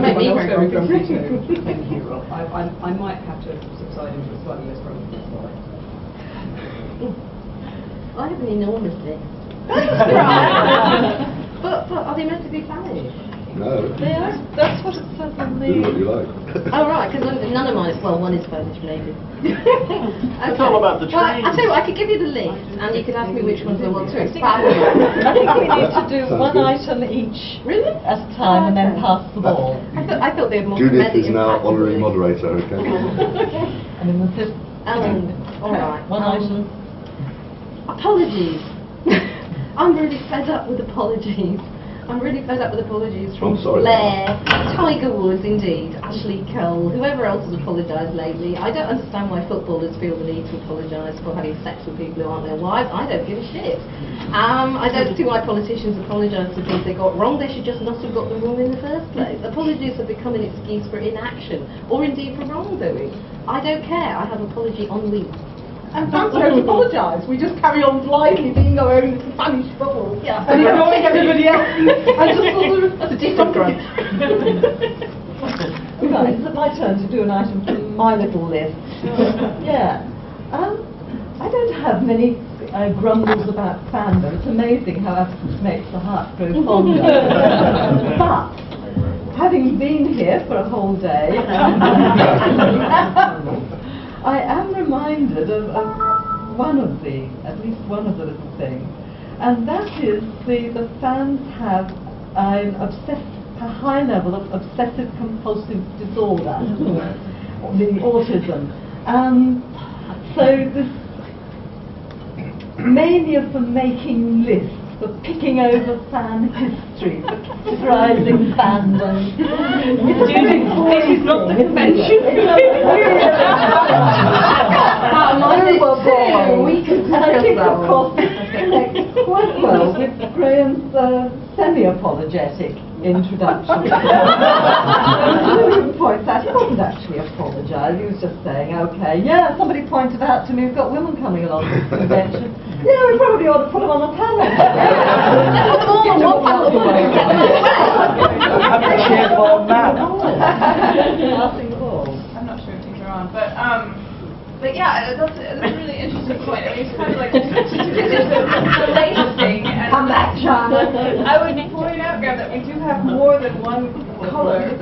make me very grumpy too. Thank you, Rob. I might have to subside into a slightly less grumpy side. I have an enormous list. But are they meant to be valid? No. They are? That's what it says on the... Do what you like. Oh, right, because none of mine, well, one is furniture related. It's all about the trees. Well, I'll tell you what, I could give you the list, and you could ask me which ones I want to expand. I think we need to do Sounds one good. item each Really? at a time and then pass the ball. I thought they had more Judith comedic is now impact. honorary moderator, okay? I mean, this is all right. one item. Apologies. I'm really fed up with apologies. I'm really fed up with apologies from Blair, Tiger Woods, indeed, Ashley Cole, whoever else has apologised lately. I don't understand why footballers feel the need to apologise for having sex with people who aren't their wives. I don't give a shit. I don't see why politicians apologise for things they got wrong. They should just not have got them wrong in the first place. Apologies have become an excuse for inaction, or indeed for wrongdoing. I don't care. I have apology on leave. And fans don't apologise. We just carry on blindly being our own Spanish bubble and ignoring everybody else. And just sort of That's a different grunt. Right, is it my turn to do an item from my little list? Yeah. I don't have many grumbles about fandom. It's amazing how absence makes the heart grow fonder. But having been here for a whole day, I am reminded of at least one of the little things, and that is the fans have a high level of obsessive compulsive disorder, the autism. So this mania for making lists, for picking over fan history, for categorising fandom. This is not the convention. We can And I think, that of course, this connects quite well with Graham's semi-apologetic introduction. William points out he wasn't actually apologising, he was just saying, okay, yeah, somebody pointed out to me we've got women coming along to this convention. Yeah, we probably ought to put them on a panel. Put them all on one panel. I'm cheered for that. Passing the ball. I'm not sure if these are on, but yeah, that's a really interesting point. I mean, it's kind of like the latest thing. And Come back, China. I would point out, Graham, that we do have more than one color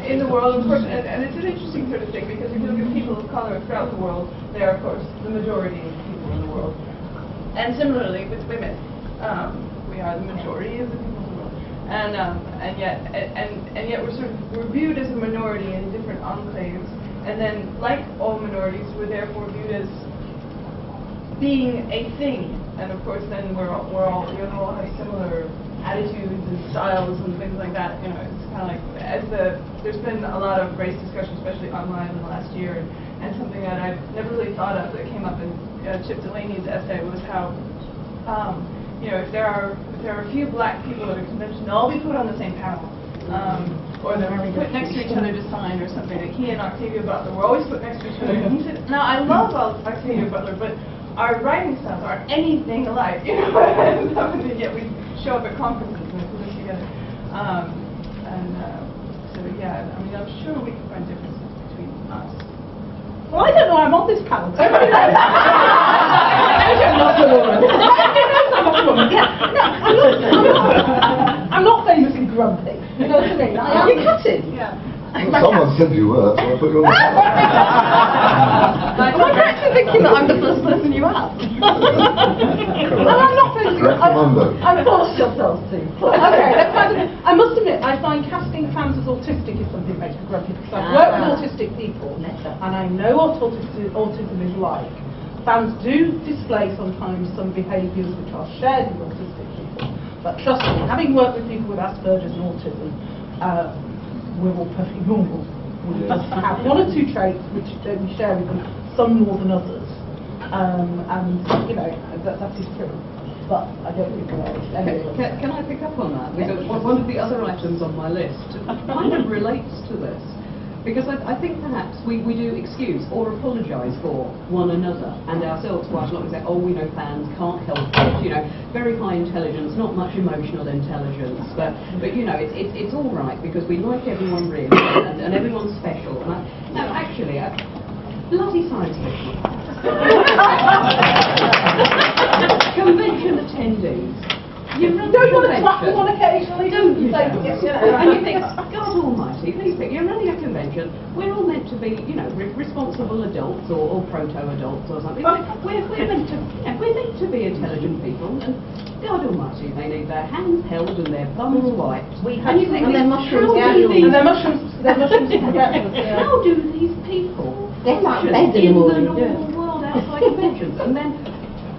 in the world, of course, and it's an interesting sort of thing because if you look at people of color throughout the world, they are, of course, the majority of people in the world. And similarly with women, we are the majority of the people in the world, and yet we're viewed as a minority in different enclaves, and then like all minorities, we're therefore viewed as being a thing, and of course then we all have similar attitudes and styles and things like that. You know, it's kind of like there's been a lot of race discussion, especially online in the last year, and something that I've never really thought of that came up in Chip Delaney's essay was how you know, if there are a few black people at a convention, they'll all be put on the same panel. Or they're put next to each other to sign or something. Like he and Octavia Butler were always put next to each other. And he said, now I love Octavia Butler, but our writing styles aren't anything alike, you know. And yet we show up at conferences and put them together. So yeah, I mean, I'm sure we can find differences between us. Well, I don't know, I'm on this panel. I'm not famously grumpy. You know what I mean? You're cutting. Yeah. Someone said you were, so I put you on the spot. I'm actually thinking that I'm the first person you asked. And I'm not famously I forced yourself to. Okay, I must admit, I find casting fans as autistic is something that makes me grumpy because I've worked with autistic people and I know what autism is like. Fans do display sometimes some behaviours which are shared with autistic people, but trust me, having worked with people with Asperger's and autism, we're all perfectly normal. We just have one or two traits which we share with them, some more than others, and you know that is true. But I don't think Can I pick up on that? Because one of the other items on my list kind of relates to this. Because I think perhaps we do excuse or apologise for one another and ourselves quite a lot and say, oh, we know fans can't help it, you know, very high intelligence, not much emotional intelligence, but you know, it's all right because we like everyone really and everyone's special. And no, actually, bloody science fiction. Convention attendees. You run Don't you want to a slap convention. one occasionally? Don't you? Like, Don't? you know. And you think, God Almighty, these people, you're running a convention, we're all meant to be, you know, responsible adults or proto-adults or something. We're meant to be intelligent people, and God Almighty, they need their hands held and their bums wiped. And you think their mushrooms, And their mushrooms for breakfast. How do these people They're not function bed in the in the morning. normal world outside conventions? And then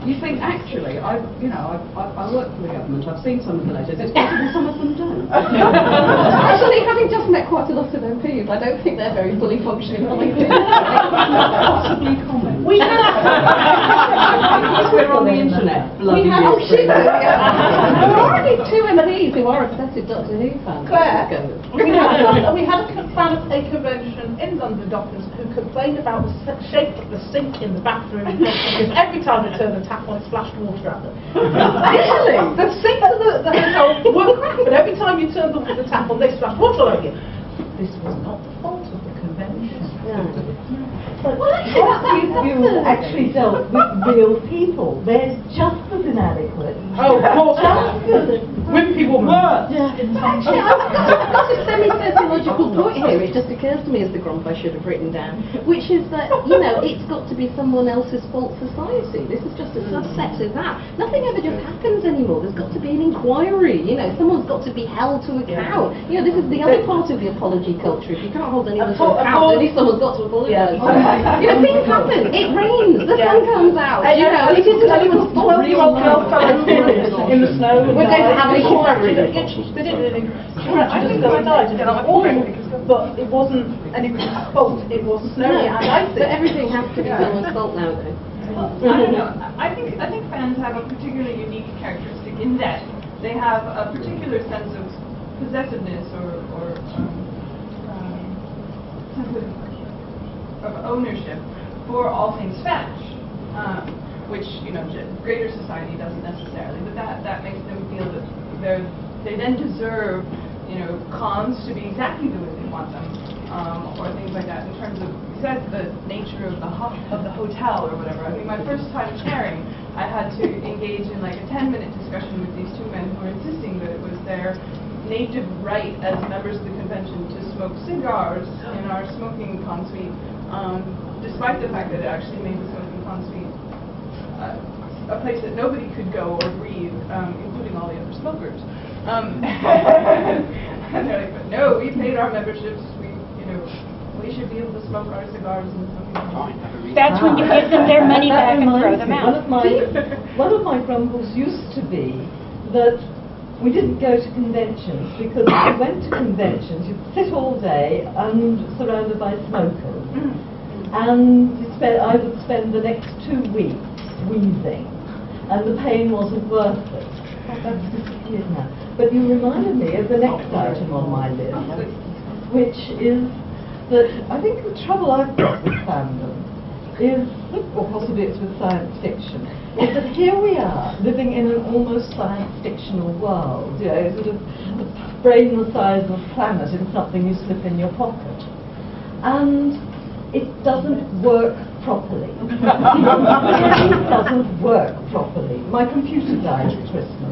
you think, actually, I work for the government, I've seen some of the letters, it's possible some of them don't. Actually, having just met quite a lot of MPs, I don't think they're very fully functioning on LinkedIn. Possibly comment. We have We're on the internet. Bloody Oh, shit! years. There are already two MPs who are obsessive Doctor Who fans. Claire, Go. we had a fan of a convention in London Docklands who complained about the shape of the sink in the bathroom because every time they turned the tap on, it splashed water at them. Really? The sink and the hotel were crap, but every time you turned the tap on, they splashed water all over you. This was not the fault of the convention. Well, actually, You actually dealt with real people. They're just as inadequate. Oh, of course. Wimpy woman. Actually, I've got a semi-sociological point here. It just occurs to me as the grump I should have written down, which is that, you know, it's got to be someone else's fault society. This is just a subset of that. Nothing ever just happens anymore. There's got to be an inquiry. You know, someone's got to be held to account. You know, this is the other part of the apology culture. If you can't hold anyone to account, at least someone's got to apologise. You know, things happen. It rains. The sun comes out. You know, it isn't anyone's fault. 12-year-old girl fell in the snow. We're going to have an inquiry. They didn't really. I think they died. It was awful, but it wasn't anybody's fault. It was snowy and icy. But everything has to be someone's fault now, though. I don't know. I think fans have a particularly unique characteristic in that they have a particular sense of possessiveness or sense of ownership for all things fetish, which, you know, greater society doesn't necessarily. But that makes them feel that they then deserve, you know, cons to be exactly the way they want them, or things like that. In terms of, besides the nature of the hotel or whatever. I mean, my first time chairing, I had to engage in like a 10-minute discussion with these two men who were insisting that it was their native right as members of the convention to smoke cigars in our smoking consuite, despite the fact that it actually made the smoking consuite a place that nobody could go or breathe, including all the other smokers. And they're like, but no, we paid our memberships. We should be able to smoke our cigars in the smoking consuite. That's when you give them their money back and throw them out. One of my grumbles used to be that we didn't go to conventions because if you went to conventions, you'd sit all day and surrounded by smokers. And I would spend the next 2 weeks wheezing, and the pain wasn't worth it. That's disappeared now. But you reminded me of the next item on my list, which is that I think the trouble I've got with fandom is, or possibly it's with science fiction, is that here we are living in an almost science fictional world, you know, sort of a brain the size of a planet in something you slip in your pocket. And it doesn't work properly. It doesn't work properly. My computer died at Christmas.